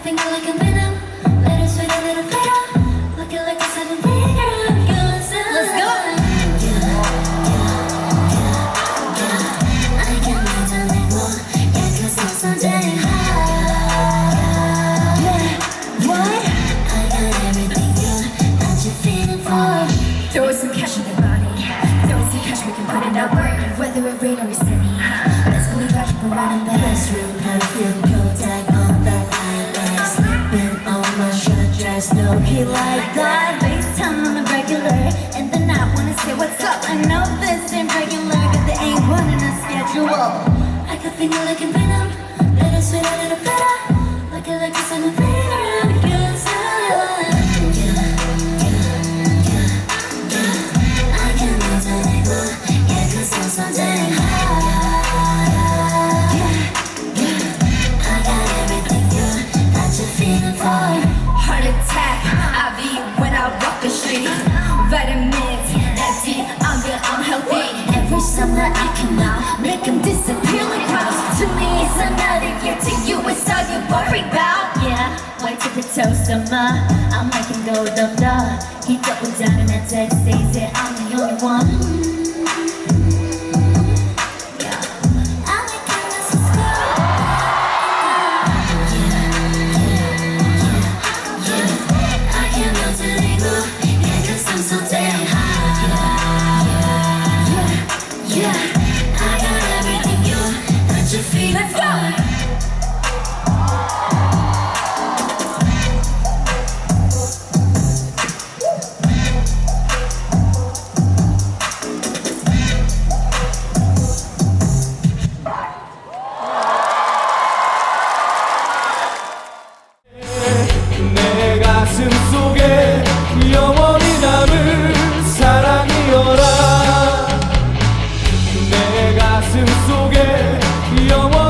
finger like a venom. Let it sweet a little better. Looking like a seven-figure. Let's go. I can't wait to let go. Yeah, 'cause I'm so damn high. What? I got everything that you're feeling for. Throw some cash in your body. Throw some cash, we can put it up. Whether it rain or it's sunny, let's go and catch up around the Pressro perfume, Kodak on that eyelash. Slipping on my shirt dress, no he like that. FaceTime on the regular, and then I wanna say what's up. I know this ain't regular, but there ain't one in a schedule. I can finger like a venom. Let it sweet a little better. Looking like a seven-figure. I can't wait to let go. Yeah, 'cause I'm so damn high. I got everything that you're feeling for. Heart attack, I be when I walk the street. Vitamins, that's it, I'm good, I'm healthy. Every summer I come out, Make them disappear like clouds. To me, it's another year. To you, it's all you worry about. Yeah, wait till the toe summer. I'm making go dumb. He double down in that text, says that I'm the only one. Yeah, I'm like Candace, let's go. I can't wait to let go. Yeah, 'cause I'm so damn high. I got everything that you're feeling for. 내 가슴 속에 영원히 남을 사랑이여라. 내 가슴 속에 영원히